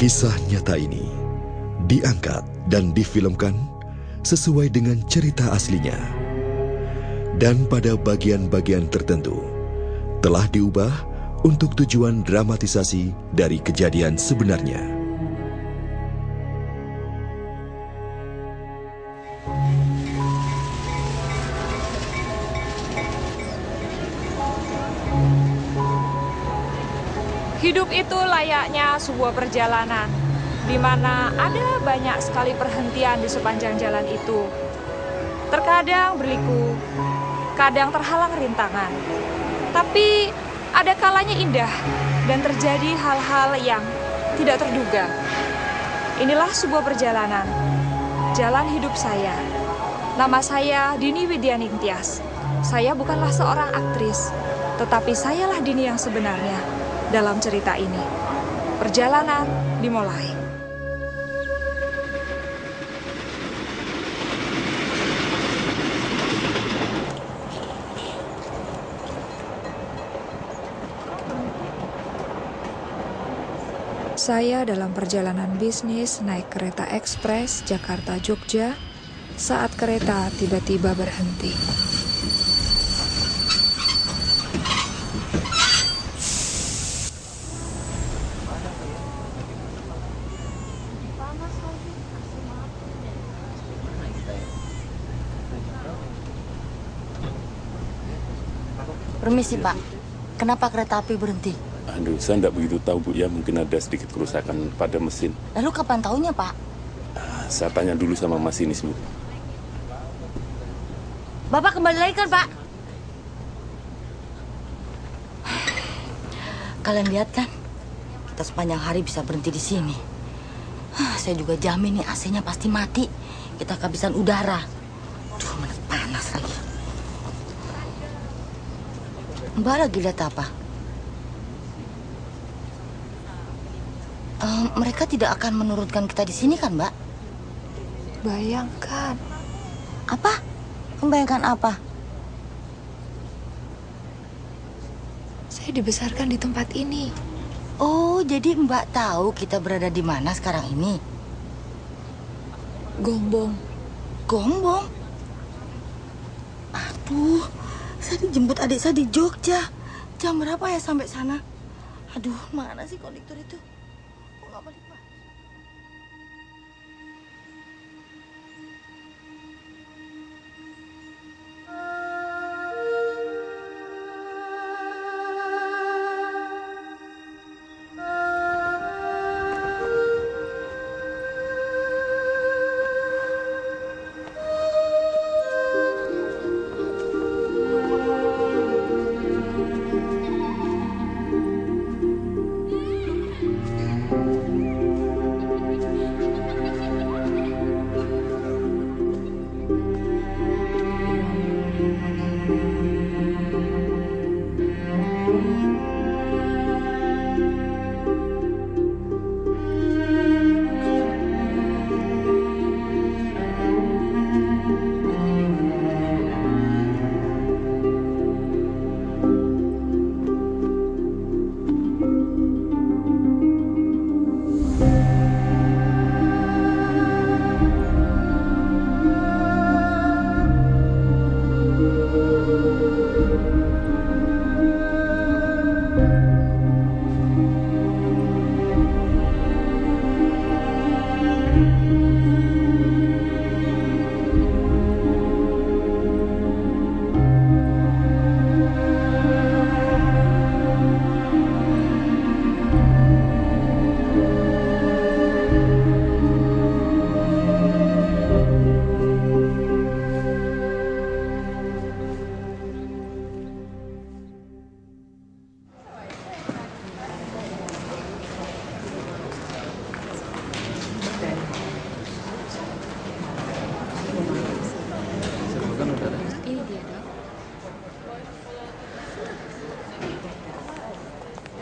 Kisah nyata ini diangkat dan difilmkan sesuai dengan cerita aslinya. Dan pada bagian-bagian tertentu telah diubah untuk tujuan dramatisasi dari kejadian sebenarnya. Hidup itu layaknya sebuah perjalanan, di mana ada banyak sekali perhentian di sepanjang jalan itu. Terkadang berliku, kadang terhalang rintangan. Tapi ada kalanya indah dan terjadi hal-hal yang tidak terduga. Inilah sebuah perjalanan, jalan hidup saya. Nama saya Dini Widianing Tias. Saya bukanlah seorang aktris, tetapi sayalah Dini yang sebenarnya dalam cerita ini. Perjalanan dimulai. Saya dalam perjalanan bisnis naik kereta ekspres Jakarta-Jogja saat kereta tiba-tiba berhenti. Permisi Pak, kenapa kereta api berhenti? Aduh, saya tidak begitu tahu Bu ya, mungkin ada sedikit kerusakan pada mesin. Lalu kapan tahunya Pak? Saya tanya dulu sama masinis Bu. Bapak kembali lagi kan Pak? Kalian lihat kan, kita sepanjang hari bisa berhenti di sini. Saya juga jamin nih AC-nya pasti mati. Kita kehabisan udara. Duh, mana panas lagi. Mbak lagi lihat apa? Mereka tidak akan menurunkan kita di sini kan, Mbak? Bayangkan. Apa? Membayangkan apa? Saya dibesarkan di tempat ini. Oh, jadi Mbak tahu kita berada di mana sekarang ini? Gombong. Gombong? Aduh, saya dijemput adik saya di Jogja. Jam berapa ya sampai sana? Aduh, mana sih konduktor itu? Kok nggak balik, Pak?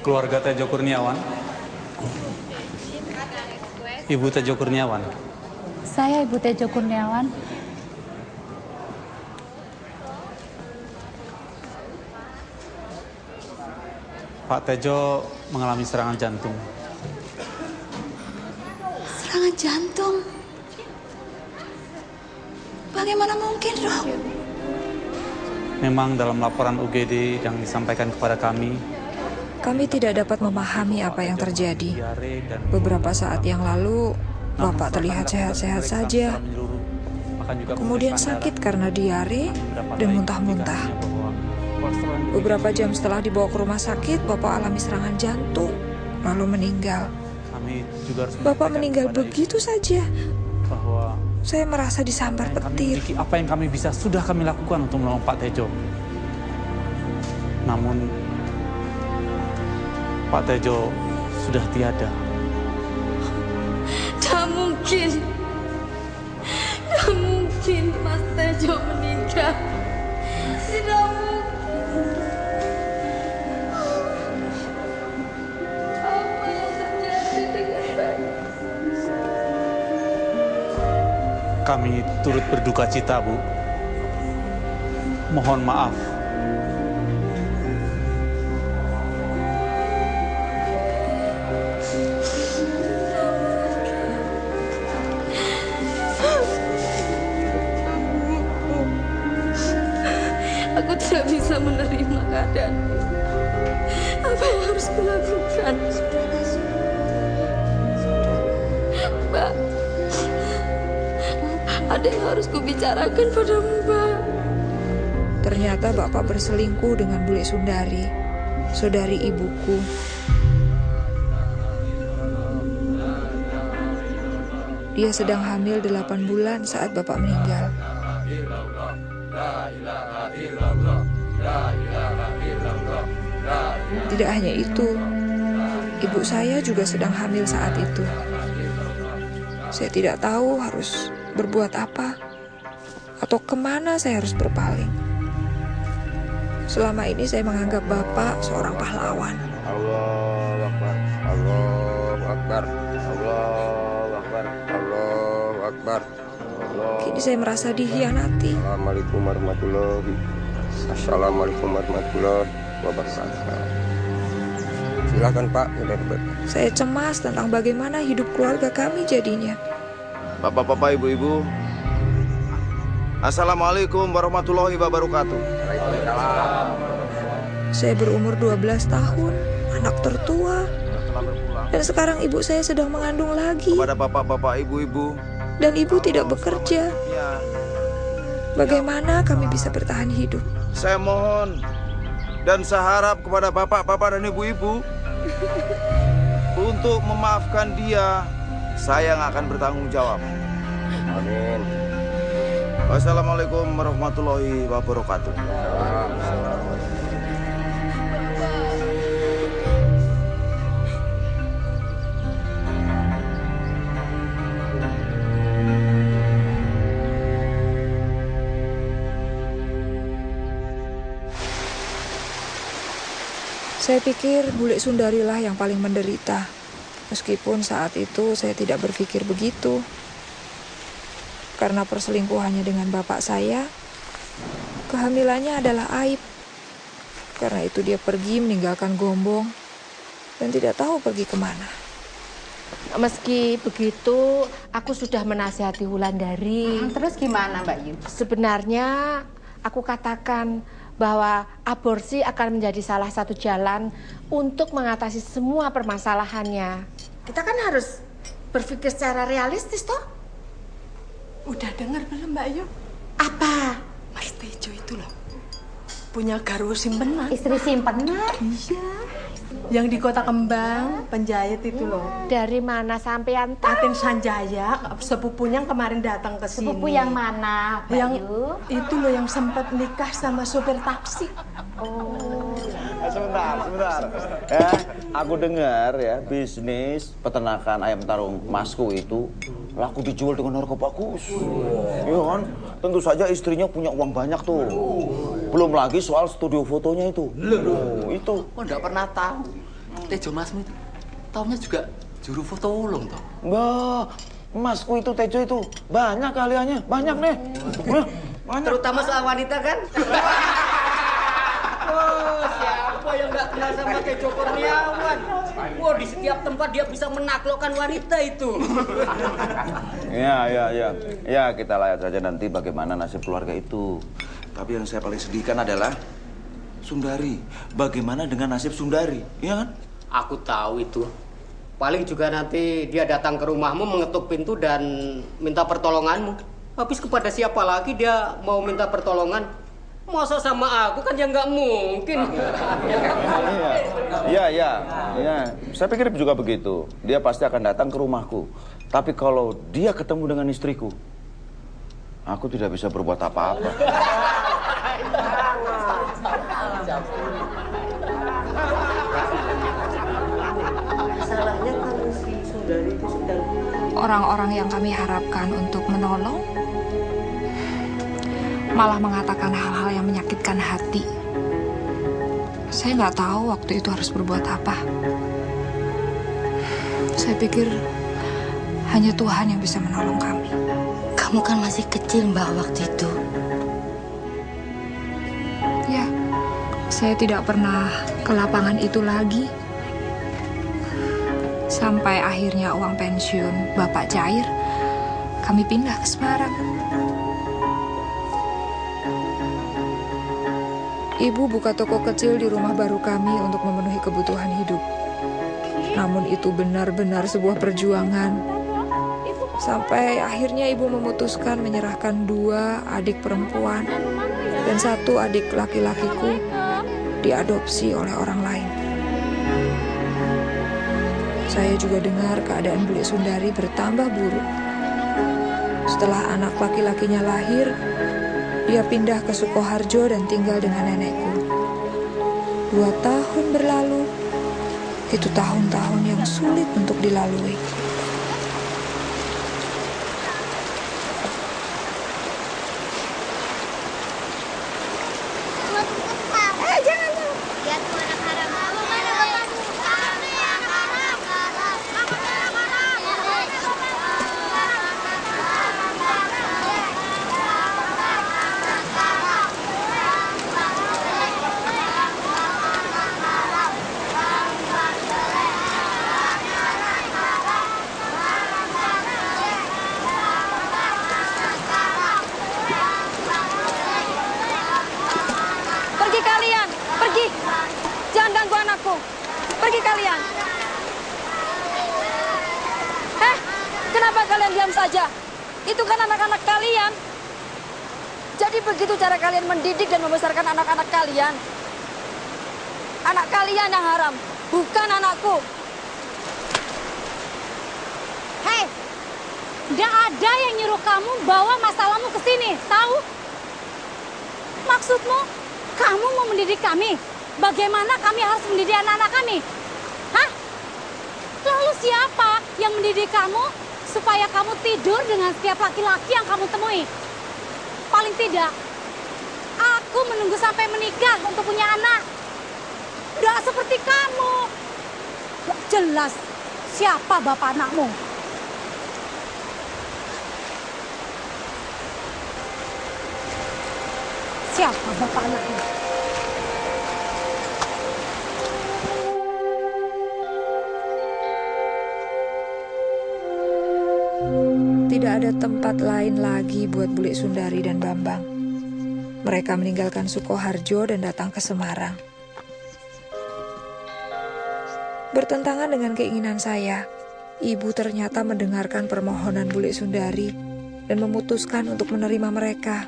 Keluarga Tejo Kurniawan. Ibu Tejo Kurniawan. Saya Ibu Tejo Kurniawan. Pak Tejo mengalami serangan jantung. serangan jantung. Bagaimana mungkin, Dok? Memang dalam laporan UGD yang disampaikan kepada kami tidak dapat memahami apa yang terjadi. Beberapa saat yang lalu, Bapak terlihat sehat-sehat saja. Kemudian sakit karena diare dan muntah-muntah. Beberapa jam setelah dibawa ke rumah sakit, Bapak alami serangan jantung, lalu meninggal. Bapak meninggal begitu saja. Bahwa saya merasa disambar petir. Apa yang kami bisa sudah kami lakukan untuk menolong Pak Tejo. Namun Pak Tejo sudah tiada. Tak mungkin. Tak mungkin Mas Tejo meninggal. Tidak mungkin. Apa yang terjadi dengan saya? Kami turut berduka cita, Bu. Mohon maaf. Aku tidak bisa menerima keadaan ini. Apa yang harus kulakukan? Mbak, ada yang harus kubicarakan padamu, Mbak. Ternyata Bapak berselingkuh dengan bule Sundari, saudari ibuku. Dia sedang hamil 8 bulan saat Bapak meninggal. Tidak hanya itu, ibu saya juga sedang hamil saat itu. Saya tidak tahu harus berbuat apa atau kemana saya harus berpaling. Selama ini saya menganggap Bapak seorang pahlawan. Allahu Akbar, Allahu Akbar, Allahu Akbar, Allahu Akbar. Kini saya merasa dikhianati. Assalamualaikum warahmatullahi wabarakatuh. Silakan Pak, Saya cemas tentang bagaimana hidup keluarga kami jadinya. Bapak-bapak, ibu-ibu, Assalamualaikum warahmatullahi wabarakatuh. Saya berumur 12 tahun, anak tertua. Dan sekarang ibu saya sedang mengandung lagi. Kepada bapak-bapak, ibu-ibu, dan ibu tidak bekerja. Bagaimana kami bisa bertahan hidup? Saya mohon dan saya harap kepada bapak-bapak dan ibu-ibu untuk memaafkan dia. Saya yang akan bertanggung jawab. Amin. Wassalamualaikum warahmatullahi wabarakatuh. Saya pikir bule Sundarilah yang paling menderita. Meskipun saat itu saya tidak berpikir begitu. Karena perselingkuhannya dengan bapak saya, kehamilannya adalah aib. Karena itu dia pergi meninggalkan Gombong dan tidak tahu pergi kemana. Meski begitu, aku sudah menasihati Wulandari. Terus gimana Mbak Yu? Sebenarnya aku katakan bahwa aborsi akan menjadi salah satu jalan untuk mengatasi semua permasalahannya. Kita kan harus berpikir secara realistis, toh? Udah dengar belum Mbak Yu? Apa? Mas Tejo itu loh, punya garwo simpenan. Istri simpenan? Iya. Yang di Kota Kembang, penjahit itu loh. Dari mana sampean tahu? Atin Sanjaya, sepupunya yang kemarin datang ke sini. Sepupu yang mana, Mbak Yu? Itu loh yang sempat nikah sama sopir taksi. Oh. Sebentar. Aku dengar ya, bisnis peternakan ayam tarung Masku itu laku dijual dengan harga bagus. Iya kan? Tentu saja istrinya punya uang banyak tuh. Belum lagi soal studio fotonya itu. Itu. Oh, enggak pernah tahu. Tejo Masmu itu taunya juga juru foto ulung toh. Mbak, Masku itu Tejo itu banyak kaliannya, banyak nih. Banyak. Terutama soal wanita kan? Oh, siapa yang nggak kenal sama Tejo Kurniawan? Wah, di setiap tempat dia bisa menaklukkan wanita itu. Ya, kita lihat saja nanti bagaimana nasib keluarga itu. Tapi yang saya paling sedihkan adalah Sundari. Bagaimana dengan nasib Sundari, iya kan? Aku tahu itu. Paling juga nanti dia datang ke rumahmu, mengetuk pintu dan minta pertolonganmu. Habis kepada siapa lagi dia mau minta pertolongan? Masa sama aku kan ya nggak mungkin. Iya. Saya pikir juga begitu. Dia pasti akan datang ke rumahku. Tapi kalau dia ketemu dengan istriku, aku tidak bisa berbuat apa-apa. Masalahnya kalau si Sundari itu sedang... Orang-orang yang kami harapkan untuk menolong malah mengatakan hal-hal yang menyakitkan hati. Saya nggak tahu waktu itu harus berbuat apa. Saya pikir hanya Tuhan yang bisa menolong kami. Kamu kan masih kecil, Mbak, waktu itu. Ya, saya tidak pernah ke lapangan itu lagi. Sampai akhirnya uang pensiun Bapak cair, kami pindah ke Semarang. Ibu buka toko kecil di rumah baru kami untuk memenuhi kebutuhan hidup. Namun itu benar-benar sebuah perjuangan. Sampai akhirnya ibu memutuskan menyerahkan 2 adik perempuan dan 1 adik laki-lakiku diadopsi oleh orang lain. Saya juga dengar keadaan Bule Sundari bertambah buruk. Setelah anak laki-lakinya lahir, dia pindah ke Sukoharjo dan tinggal dengan nenekku. 2 tahun berlalu, itu tahun-tahun yang sulit untuk dilalui. Pergi kalian. Kenapa kalian diam saja? Itu kan anak-anak kalian. Jadi begitu cara kalian mendidik dan membesarkan anak-anak kalian. Anak kalian yang haram, bukan anakku. Hei, nggak ada yang nyuruh kamu bawa masalahmu ke sini, tahu? Maksudmu, kamu mau mendidik kami? Bagaimana kami harus mendidik anak-anak kami? Hah? Lalu siapa yang mendidik kamu supaya kamu tidur dengan setiap laki-laki yang kamu temui? Paling tidak, aku menunggu sampai menikah untuk punya anak. Nggak seperti kamu. Nggak jelas siapa bapak anakmu. Siapa bapak anakmu? Tidak ada tempat lain lagi buat Bule Sundari dan Bambang. Mereka meninggalkan Sukoharjo dan datang ke Semarang. Bertentangan dengan keinginan saya, ibu ternyata mendengarkan permohonan Bule Sundari dan memutuskan untuk menerima mereka.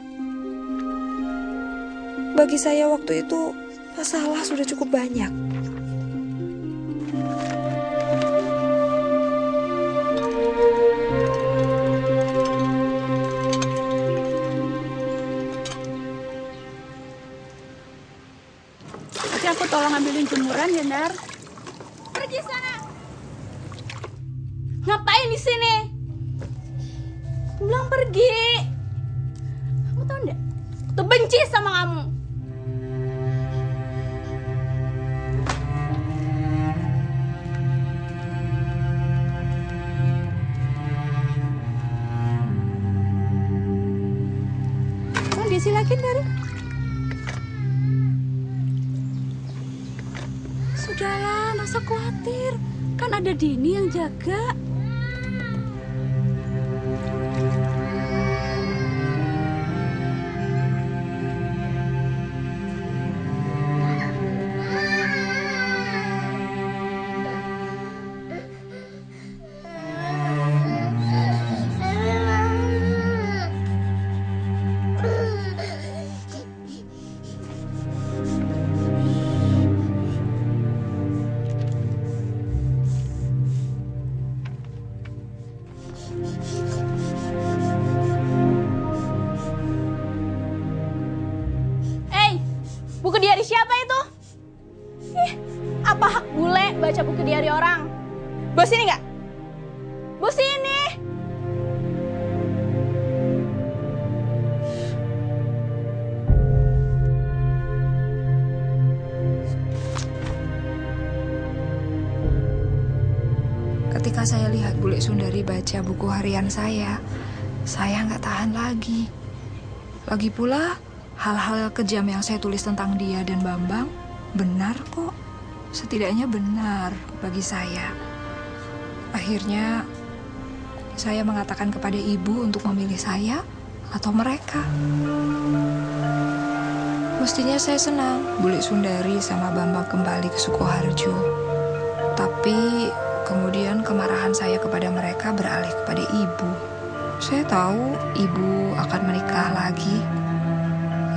Bagi saya waktu itu, masalah sudah cukup banyak. Aku tolong ambilin jemuran ya, Nar. Pergi sana. Ngapain di sini? Bilang pergi. Kamu tahu enggak? Tuh benci sama kamu. Disilakin dari. Kan ada Dini yang jaga. Buku diari siapa itu? Apa hak bule baca buku diari orang? Bos ini nggak? Bos ini! Ketika saya lihat Bule Sundari baca buku harian saya nggak tahan lagi. Lagi pula, hal-hal kejam yang saya tulis tentang dia dan Bambang benar kok. Setidaknya benar bagi saya. Akhirnya, saya mengatakan kepada ibu untuk memilih saya atau mereka. Mestinya saya senang Bule Sundari sama Bambang kembali ke Sukoharjo. Tapi kemudian kemarahan saya kepada mereka beralih kepada ibu. Saya tahu ibu akan menikah lagi.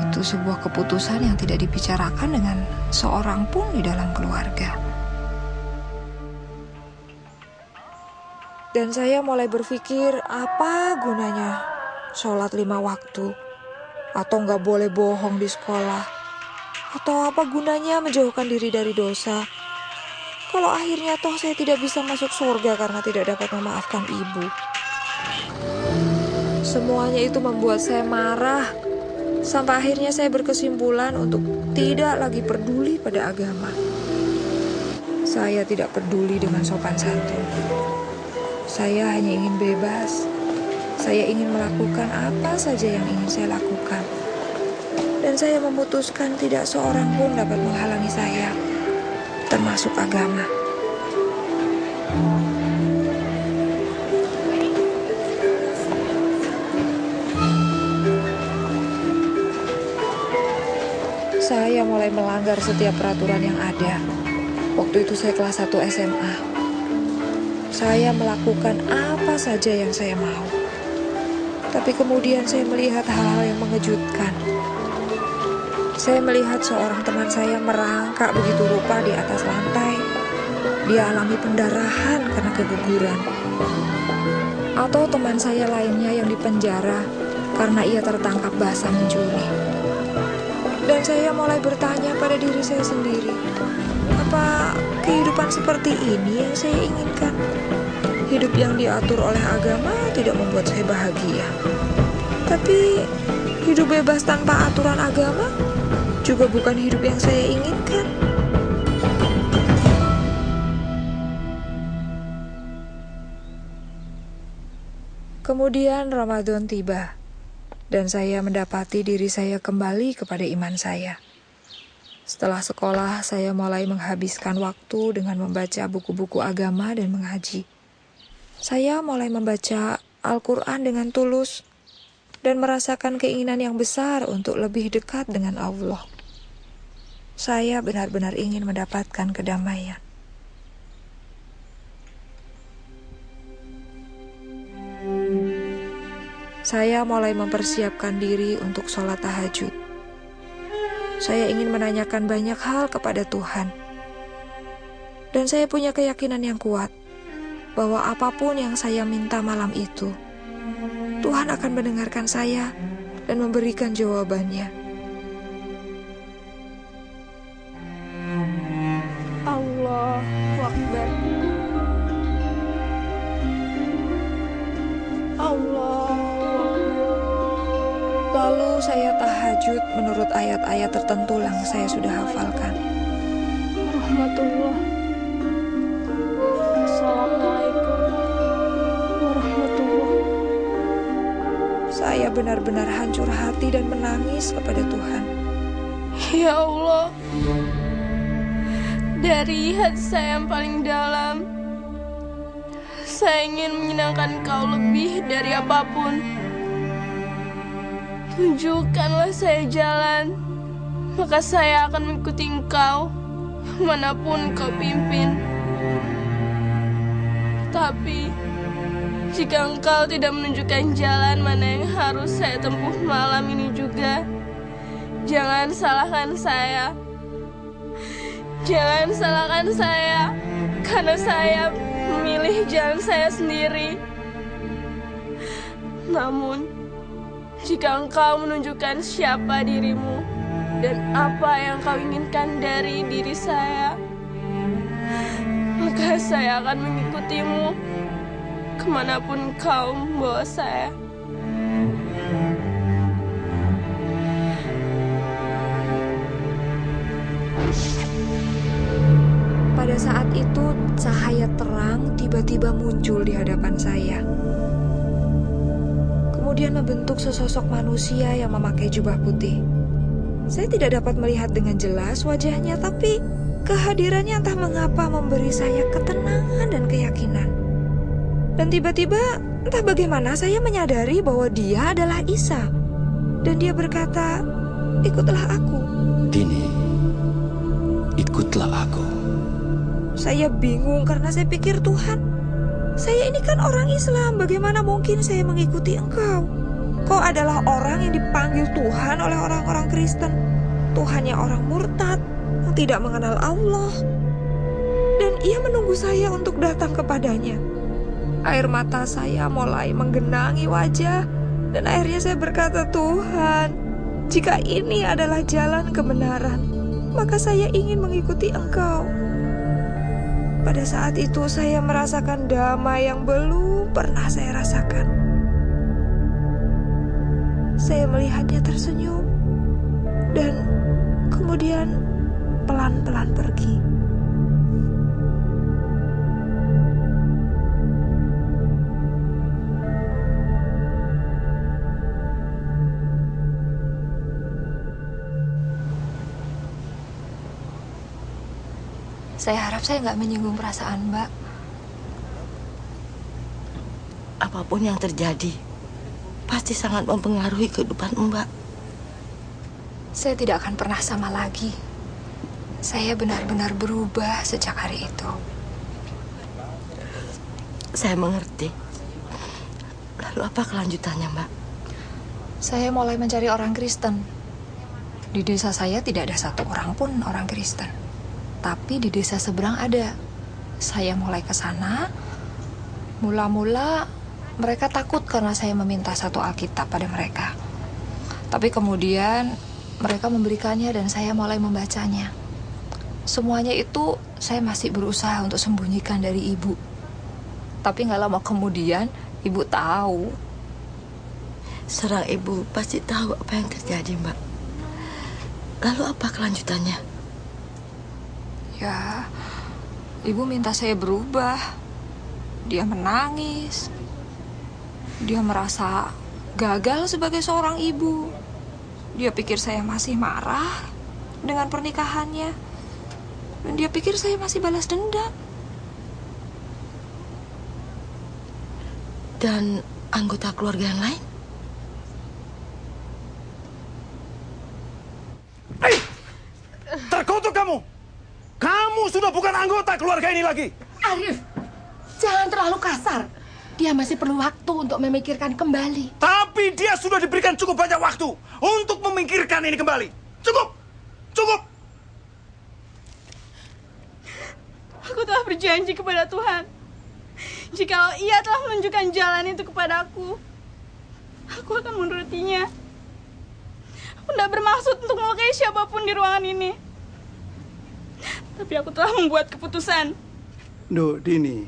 Itu sebuah keputusan yang tidak dibicarakan dengan seorang pun di dalam keluarga. Dan saya mulai berpikir, apa gunanya sholat 5 waktu? Atau nggak boleh bohong di sekolah? Atau apa gunanya menjauhkan diri dari dosa? Kalau akhirnya toh saya tidak bisa masuk surga karena tidak dapat memaafkan ibu. Semuanya itu membuat saya marah. Sampai akhirnya saya berkesimpulan untuk tidak lagi peduli pada agama. Saya tidak peduli dengan sopan santun. Saya hanya ingin bebas. Saya ingin melakukan apa saja yang ingin saya lakukan. Dan saya memutuskan tidak seorang pun dapat menghalangi saya, termasuk agama. Saya mulai melanggar setiap peraturan yang ada. Waktu itu saya kelas 1 SMA. Saya melakukan apa saja yang saya mau. Tapi kemudian saya melihat hal-hal yang mengejutkan. Saya melihat seorang teman saya merangkak begitu rupa di atas lantai. Dia alami pendarahan karena keguguran. Atau teman saya lainnya yang dipenjara karena ia tertangkap basah mencuri. Dan saya mulai bertanya pada diri saya sendiri, apa kehidupan seperti ini yang saya inginkan? Hidup yang diatur oleh agama tidak membuat saya bahagia. Tapi hidup bebas tanpa aturan agama juga bukan hidup yang saya inginkan. Kemudian Ramadan tiba. Dan saya mendapati diri saya kembali kepada iman saya. Setelah sekolah, saya mulai menghabiskan waktu dengan membaca buku-buku agama dan mengaji. Saya mulai membaca Al-Quran dengan tulus dan merasakan keinginan yang besar untuk lebih dekat dengan Allah. Saya benar-benar ingin mendapatkan kedamaian. Saya mulai mempersiapkan diri untuk sholat tahajud. Saya ingin menanyakan banyak hal kepada Tuhan. Dan saya punya keyakinan yang kuat bahwa apapun yang saya minta malam itu, Tuhan akan mendengarkan saya dan memberikan jawabannya. Allahu Akbar. Allah. Lalu saya tahajud menurut ayat-ayat tertentu yang saya sudah hafalkan. Rahmatullah. Assalamualaikum warahmatullah. Saya benar-benar hancur hati dan menangis kepada Tuhan. Ya Allah, dari hati saya yang paling dalam, Saya ingin menyenangkan Kau lebih dari apapun. Tunjukkanlah saya jalan, maka saya akan mengikuti Engkau manapun Kau pimpin. Tapi jika Engkau tidak menunjukkan jalan mana yang harus saya tempuh malam ini juga, jangan salahkan saya. Jangan salahkan saya, karena saya memilih jalan saya sendiri. Namun, jika Engkau menunjukkan siapa dirimu dan apa yang Kau inginkan dari diri saya, maka saya akan mengikutimu kemanapun Kau membawa saya. Pada saat itu, cahaya terang tiba-tiba muncul di hadapan saya. Kemudian membentuk sesosok manusia yang memakai jubah putih. Saya tidak dapat melihat dengan jelas wajahnya, tapi kehadirannya entah mengapa memberi saya ketenangan dan keyakinan. Dan tiba-tiba, entah bagaimana saya menyadari bahwa dia adalah Isa. Dan dia berkata, "Ikutlah aku." Dini, ikutlah aku. Saya bingung karena saya pikir, Tuhan, saya ini kan orang Islam, bagaimana mungkin saya mengikuti Engkau? Kau adalah orang yang dipanggil Tuhan oleh orang-orang Kristen. Tuhannya orang murtad, yang tidak mengenal Allah. Dan ia menunggu saya untuk datang kepadanya. Air mata saya mulai menggenangi wajah, dan akhirnya saya berkata, "Tuhan, jika ini adalah jalan kebenaran, maka saya ingin mengikuti Engkau." Pada saat itu saya merasakan damai yang belum pernah saya rasakan. Saya melihatnya tersenyum dan kemudian pelan-pelan pergi. Saya harap saya nggak menyinggung perasaan Mbak. Apapun yang terjadi, pasti sangat mempengaruhi kehidupan Mbak. Saya tidak akan pernah sama lagi. Saya benar-benar berubah sejak hari itu. Saya mengerti. Lalu apa kelanjutannya, Mbak? Saya mulai mencari orang Kristen. Di desa saya tidak ada satu orang pun orang Kristen. Tapi di desa seberang ada. Saya mulai ke sana. Mula-mula mereka takut karena saya meminta satu Alkitab pada mereka. Tapi kemudian mereka memberikannya dan saya mulai membacanya. Semuanya itu saya masih berusaha untuk sembunyikan dari ibu. Tapi nggak lama kemudian ibu tahu. Serang ibu pasti tahu apa yang terjadi, Mbak. Lalu apa kelanjutannya? Ya, ibu minta saya berubah. Dia menangis. Dia merasa gagal sebagai seorang ibu. Dia pikir saya masih marah dengan pernikahannya. Dan dia pikir saya masih balas dendam. Dan anggota keluarga yang lain? Terkutuk kamu! Kamu sudah bukan anggota keluarga ini lagi! Arif, jangan terlalu kasar. Dia masih perlu waktu untuk memikirkan kembali. Tapi dia sudah diberikan cukup banyak waktu untuk memikirkan ini kembali. Cukup! Cukup! Aku telah berjanji kepada Tuhan. Jikalau Ia telah menunjukkan jalan itu kepadaku, aku akan menurutinya. Aku tidak bermaksud untuk melukai siapapun di ruangan ini. Tapi aku telah membuat keputusan. Nduk Dini,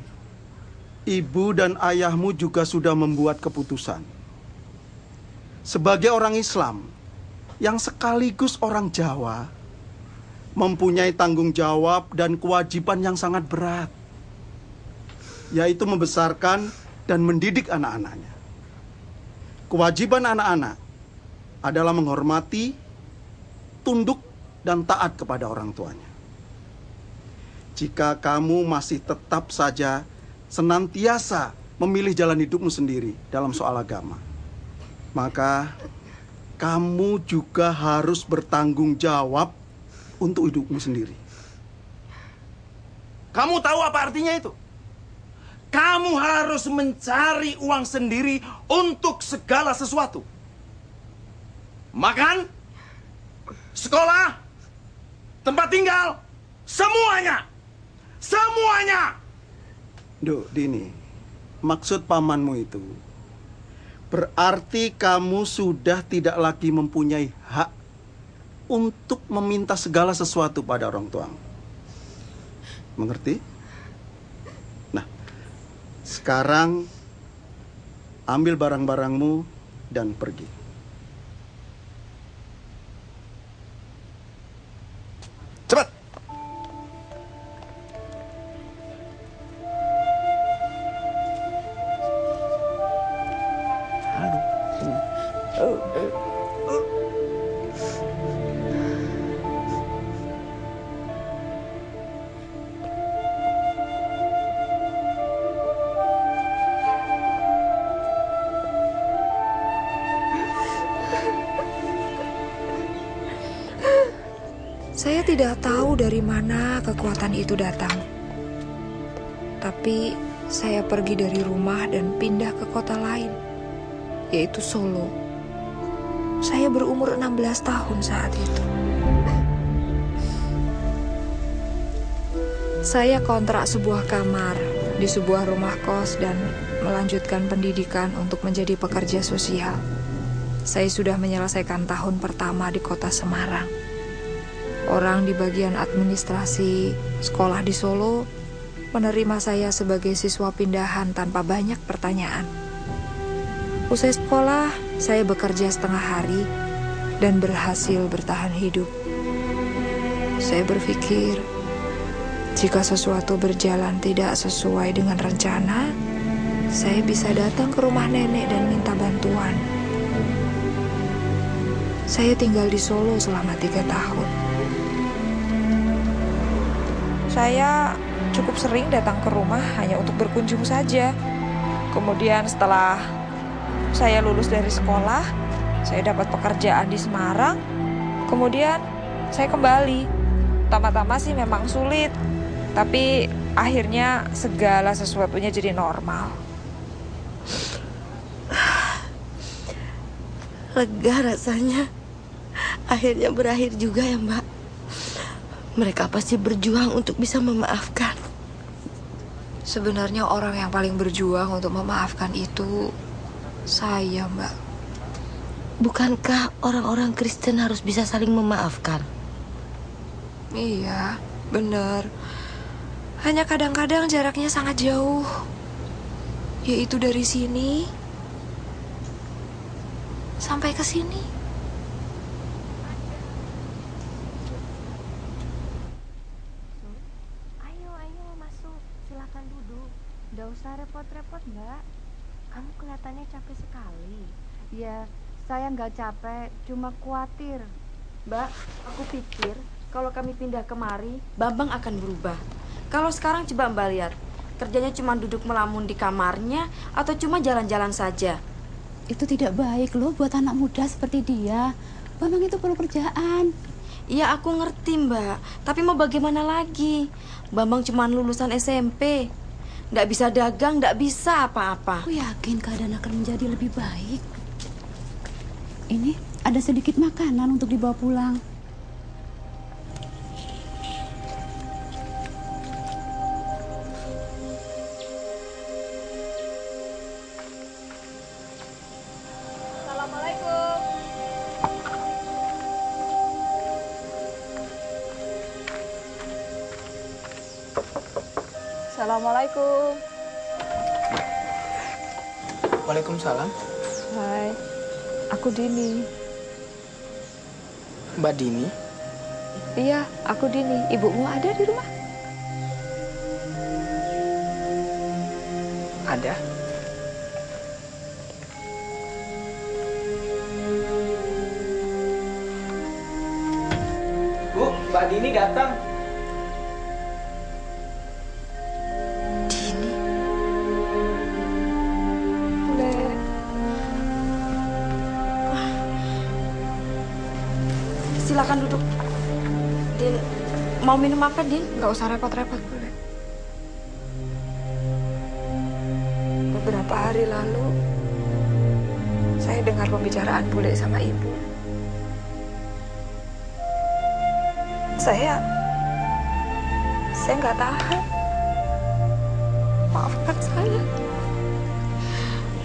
ibu dan ayahmu juga sudah membuat keputusan. Sebagai orang Islam yang sekaligus orang Jawa, mempunyai tanggung jawab dan kewajiban yang sangat berat, yaitu membesarkan dan mendidik anak-anaknya. Kewajiban anak-anak adalah menghormati, tunduk, dan taat kepada orang tuanya. Jika kamu masih tetap saja senantiasa memilih jalan hidupmu sendiri dalam soal agama, maka kamu juga harus bertanggung jawab untuk hidupmu sendiri. Kamu tahu apa artinya itu? Kamu harus mencari uang sendiri untuk segala sesuatu. Makan, sekolah, tempat tinggal, semuanya. Semuanya. Duk, Dini, maksud pamanmu itu berarti kamu sudah tidak lagi mempunyai hak untuk meminta segala sesuatu pada orang tuamu. Mengerti? Nah, sekarang ambil barang-barangmu dan pergi. Cepat! Saya tidak tahu dari mana kekuatan itu datang. Tapi saya pergi dari rumah dan pindah ke kota lain, yaitu Solo. Saya berumur 16 tahun saat itu. Saya kontrak sebuah kamar di sebuah rumah kos dan melanjutkan pendidikan untuk menjadi pekerja sosial. Saya sudah menyelesaikan tahun pertama di kota Semarang. Orang di bagian administrasi sekolah di Solo menerima saya sebagai siswa pindahan tanpa banyak pertanyaan. Usai sekolah, saya bekerja setengah hari dan berhasil bertahan hidup. Saya berpikir, jika sesuatu berjalan tidak sesuai dengan rencana, saya bisa datang ke rumah nenek dan minta bantuan. Saya tinggal di Solo selama 3 tahun. Saya cukup sering datang ke rumah hanya untuk berkunjung saja. Kemudian setelah saya lulus dari sekolah, saya dapat pekerjaan di Semarang. Kemudian saya kembali. Pertama-tama sih memang sulit, tapi akhirnya segala sesuatunya jadi normal. Lega rasanya. Akhirnya berakhir juga ya, Mbak. Mereka pasti berjuang untuk bisa memaafkan. Sebenarnya orang yang paling berjuang untuk memaafkan itu saya, Mbak. Bukankah orang-orang Kristen harus bisa saling memaafkan? Iya, benar. Hanya kadang-kadang jaraknya sangat jauh. Yaitu dari sini sampai ke sini. Gak usah repot-repot, Mbak. Kamu kelihatannya capek sekali. Ya, saya nggak capek, cuma khawatir. Mbak, aku pikir kalau kami pindah kemari, Bambang akan berubah. Kalau sekarang coba Mbak lihat, kerjanya cuma duduk melamun di kamarnya atau cuma jalan-jalan saja. Itu tidak baik loh buat anak muda seperti dia. Bambang itu perlu kerjaan. Iya, aku ngerti, Mbak. Tapi mau bagaimana lagi? Bambang cuma lulusan SMP. Nggak bisa dagang, nggak bisa apa-apa. Aku yakin keadaan akan menjadi lebih baik. Ini ada sedikit makanan untuk dibawa pulang. Assalamualaikum. Assalamualaikum. Waalaikumsalam. Hai, aku Dini. Mbak Dini? Iya, aku Dini. Ibumu ada di rumah? Ada. Bu, Mbak Dini datang. silakan duduk. Din, mau minum apa, Din? Nggak usah repot-repot, Bule. Beberapa hari lalu, saya dengar pembicaraan Bule sama Ibu. Saya nggak tahan. Maafkan saya.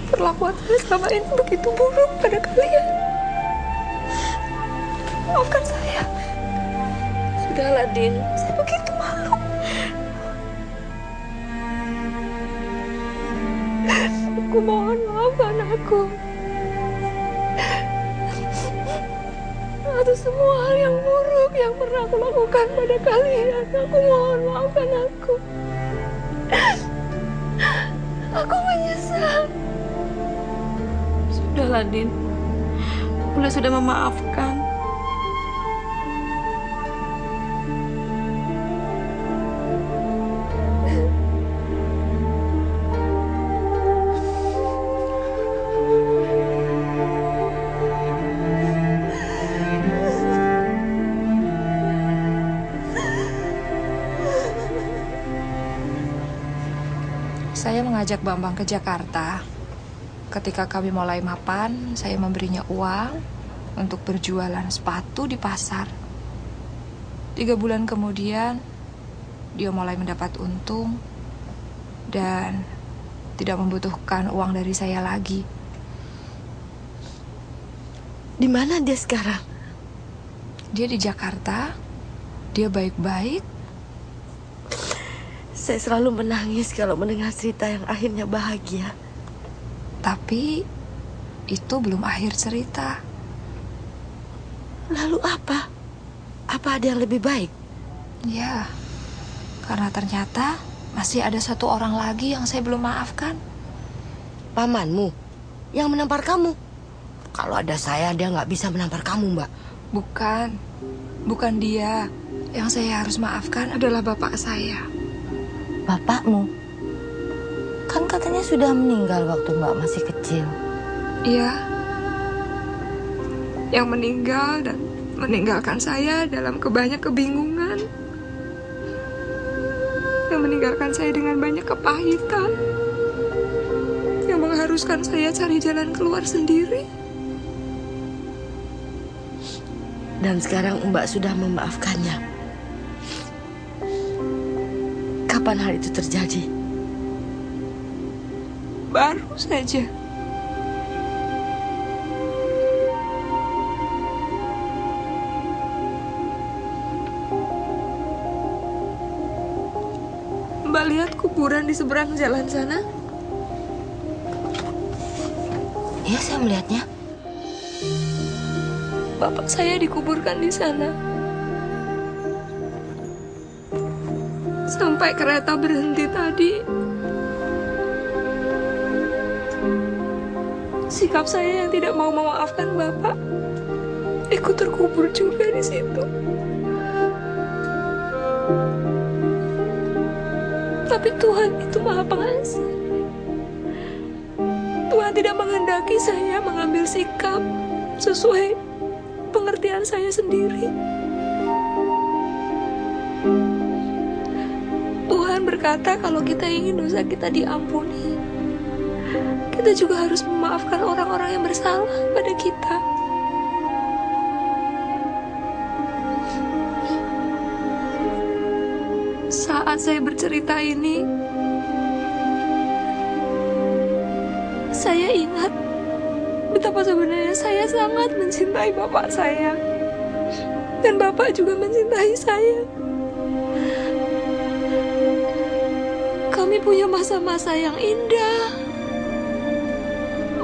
Perlakuan saya selama ini begitu buruk pada kalian. Maafkan saya. Sudahlah, Din. Saya begitu malu. Aku mohon maafkan aku. Atas semua hal yang buruk yang pernah aku lakukan pada kalian. Aku mohon maafkan aku. Aku menyesal. Sudahlah, Din. Bule sudah memaafkan. Saya mengajak Bambang ke Jakarta. Ketika kami mulai mapan, saya memberinya uang untuk berjualan sepatu di pasar. 3 bulan kemudian, dia mulai mendapat untung dan tidak membutuhkan uang dari saya lagi. Di mana dia sekarang? Dia di Jakarta. Dia baik-baik. Saya selalu menangis kalau mendengar cerita yang akhirnya bahagia. Tapi itu belum akhir cerita. Lalu apa? Apa ada yang lebih baik? Ya, karena ternyata masih ada 1 orang lagi yang saya belum maafkan. Pamanmu yang menampar kamu. Kalau ada saya, dia nggak bisa menampar kamu, Mbak. Bukan dia. Yang saya harus maafkan adalah bapak saya. Bapakmu? Kan katanya sudah meninggal waktu Mbak masih kecil. Iya. Yang meninggal dan meninggalkan saya dalam banyak kebingungan. Yang meninggalkan saya dengan banyak kepahitan. Yang mengharuskan saya cari jalan keluar sendiri. Dan sekarang Mbak sudah memaafkannya. Kapan hal itu terjadi? Baru saja. Mbak lihat kuburan di seberang jalan sana? Iya, saya melihatnya. Bapak saya dikuburkan di sana. Sampai kereta berhenti tadi. Sikap saya yang tidak mau memaafkan Bapak ikut terkubur juga di situ. Tapi Tuhan itu Maha Pengasih. Tuhan tidak menghendaki saya mengambil sikap sesuai pengertian saya sendiri. Tuhan berkata kalau kita ingin dosa kita diampuni, kita juga harus memaafkan orang-orang yang bersalah pada kita. Saat saya bercerita ini, saya ingat betapa sebenarnya saya sangat mencintai bapak saya. Dan bapak juga mencintai saya. Kami punya masa-masa yang indah,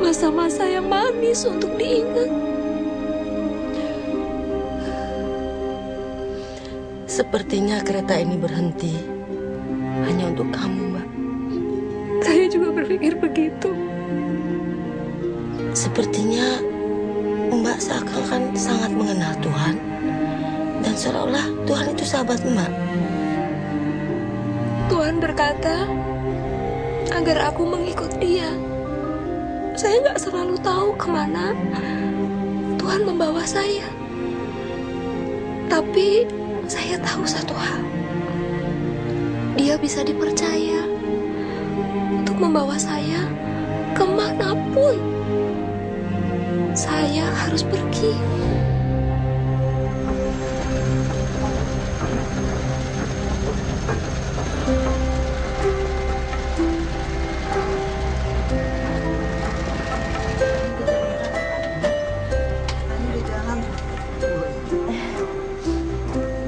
masa-masa yang manis untuk diingat. Sepertinya kereta ini berhenti hanya untuk kamu, Mbak. Saya juga berpikir begitu. Sepertinya Mbak seakan-akan sangat mengenal Tuhan. Dan seolah-olah Tuhan itu sahabat Mbak. Tuhan berkata agar aku mengikut Dia. Saya nggak selalu tahu kemana Tuhan membawa saya. Tapi saya tahu satu hal. Dia bisa dipercaya untuk membawa saya kemanapun saya harus pergi.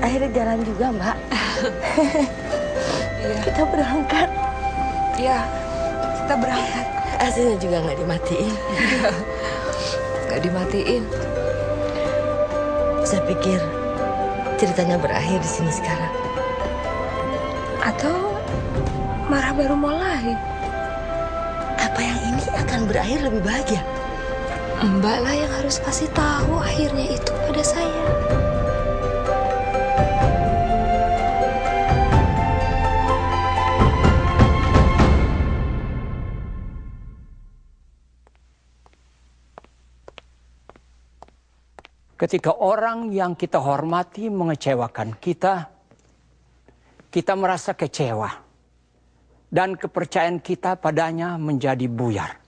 Akhirnya jalan juga, Mbak. Iya. Kita berangkat. Iya, kita berangkat. AC-nya juga nggak dimatiin. Nggak dimatiin. Saya pikir ceritanya berakhir di sini sekarang. Atau marah baru mulai. Apa yang ini akan berakhir lebih bahagia? Mbak lah yang harus kasih tahu akhirnya itu pada saya. Ketika orang yang kita hormati mengecewakan kita merasa kecewa. Dan kepercayaan kita padanya menjadi buyar.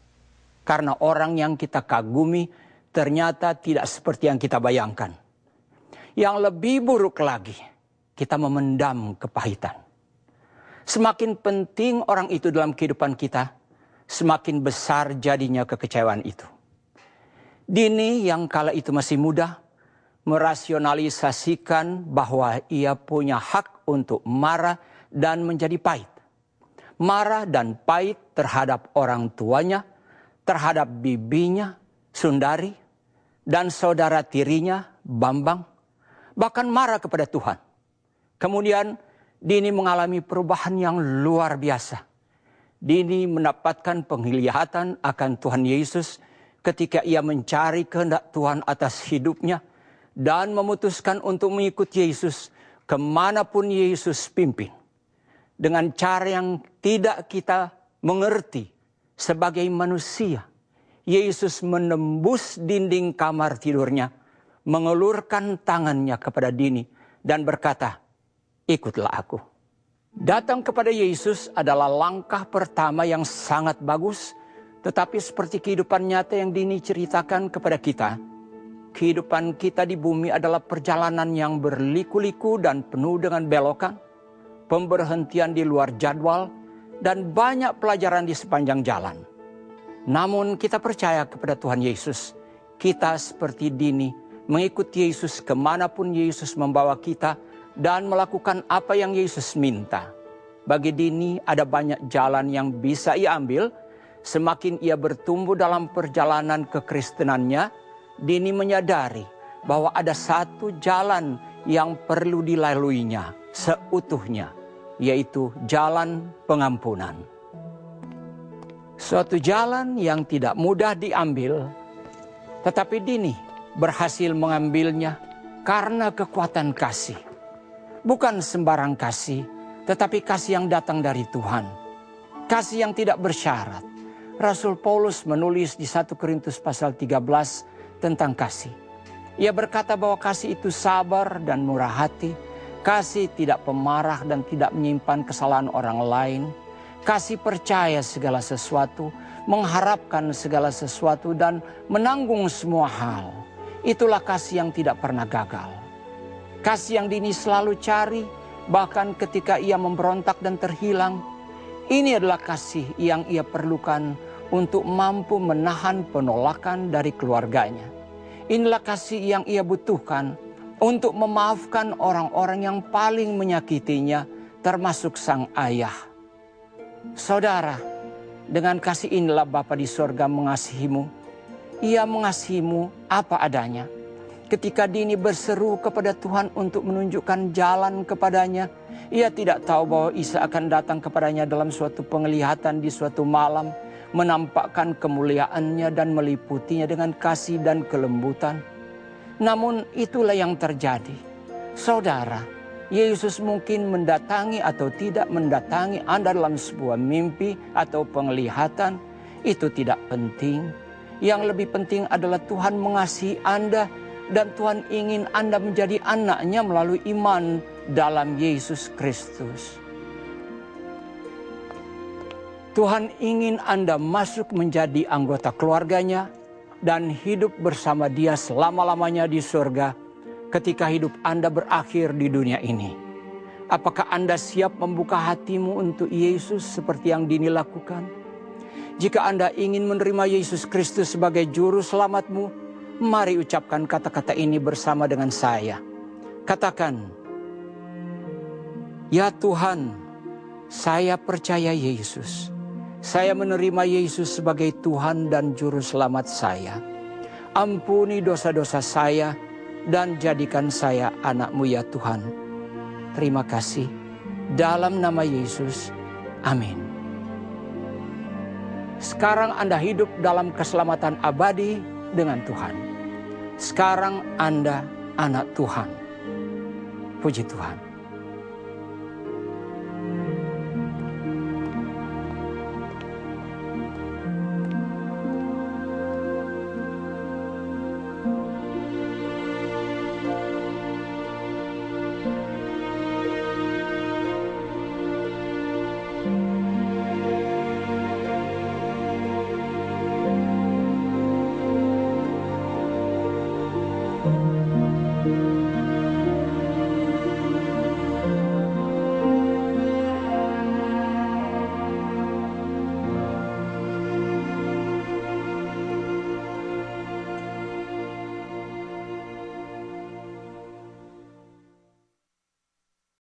Karena orang yang kita kagumi ternyata tidak seperti yang kita bayangkan. Yang lebih buruk lagi, kita memendam kepahitan. Semakin penting orang itu dalam kehidupan kita, semakin besar jadinya kekecewaan itu. Dini yang kala itu masih muda, merasionalisasikan bahwa ia punya hak untuk marah dan menjadi pahit. Marah dan pahit terhadap orang tuanya, terhadap bibinya, Sundari, dan saudara tirinya, Bambang, bahkan marah kepada Tuhan. Kemudian Dini mengalami perubahan yang luar biasa. Dini mendapatkan penglihatan akan Tuhan Yesus ketika ia mencari kehendak Tuhan atas hidupnya, dan memutuskan untuk mengikuti Yesus kemanapun Yesus pimpin. Dengan cara yang tidak kita mengerti sebagai manusia. Yesus menembus dinding kamar tidurnya, mengelurkan tangannya kepada Dini dan berkata, "Ikutlah aku." Datang kepada Yesus adalah langkah pertama yang sangat bagus, tetapi seperti kehidupan nyata yang Dini ceritakan kepada kita, kehidupan kita di bumi adalah perjalanan yang berliku-liku dan penuh dengan belokan, pemberhentian di luar jadwal, dan banyak pelajaran di sepanjang jalan. Namun kita percaya kepada Tuhan Yesus. Kita seperti Dini mengikuti Yesus kemanapun Yesus membawa kita dan melakukan apa yang Yesus minta. Bagi Dini ada banyak jalan yang bisa ia ambil. Semakin ia bertumbuh dalam perjalanan kekristenannya, Dini menyadari bahwa ada satu jalan yang perlu dilaluinya seutuhnya, yaitu jalan pengampunan. Suatu jalan yang tidak mudah diambil, tetapi Dini berhasil mengambilnya karena kekuatan kasih. Bukan sembarang kasih, tetapi kasih yang datang dari Tuhan. Kasih yang tidak bersyarat. Rasul Paulus menulis di 1 Korintus pasal 13 tentang kasih. Ia berkata bahwa kasih itu sabar dan murah hati. Kasih tidak pemarah dan tidak menyimpan kesalahan orang lain. Kasih percaya segala sesuatu, mengharapkan segala sesuatu, dan menanggung semua hal. Itulah kasih yang tidak pernah gagal. Kasih yang Dini selalu cari, bahkan ketika ia memberontak dan terhilang. Ini adalah kasih yang ia perlukan untuk mampu menahan penolakan dari keluarganya. Inilah kasih yang ia butuhkan untuk memaafkan orang-orang yang paling menyakitinya, termasuk sang ayah. Saudara, dengan kasih inilah Bapa di sorga mengasihimu. Ia mengasihimu apa adanya. Ketika Dini berseru kepada Tuhan untuk menunjukkan jalan kepadanya, ia tidak tahu bahwa Isa akan datang kepadanya dalam suatu penglihatan di suatu malam, menampakkan kemuliaannya dan meliputinya dengan kasih dan kelembutan. Namun itulah yang terjadi. Saudara, Yesus mungkin mendatangi atau tidak mendatangi Anda dalam sebuah mimpi atau penglihatan. Itu tidak penting. Yang lebih penting adalah Tuhan mengasihi Anda Dan Tuhan ingin Anda menjadi anak-Nya melalui iman dalam Yesus Kristus. Tuhan ingin Anda masuk menjadi anggota keluarganya dan hidup bersama Dia selama-lamanya di surga ketika hidup Anda berakhir di dunia ini. Apakah Anda siap membuka hatimu untuk Yesus seperti yang Dini lakukan? Jika Anda ingin menerima Yesus Kristus sebagai juru selamatmu, mari ucapkan kata-kata ini bersama dengan saya. Katakan, "Ya Tuhan, saya percaya Yesus. Saya menerima Yesus sebagai Tuhan dan Juru Selamat saya. Ampuni dosa-dosa saya dan jadikan saya anak-Mu ya Tuhan. Terima kasih. Dalam nama Yesus, amin." Sekarang Anda hidup dalam keselamatan abadi dengan Tuhan. Sekarang Anda anak Tuhan. Puji Tuhan.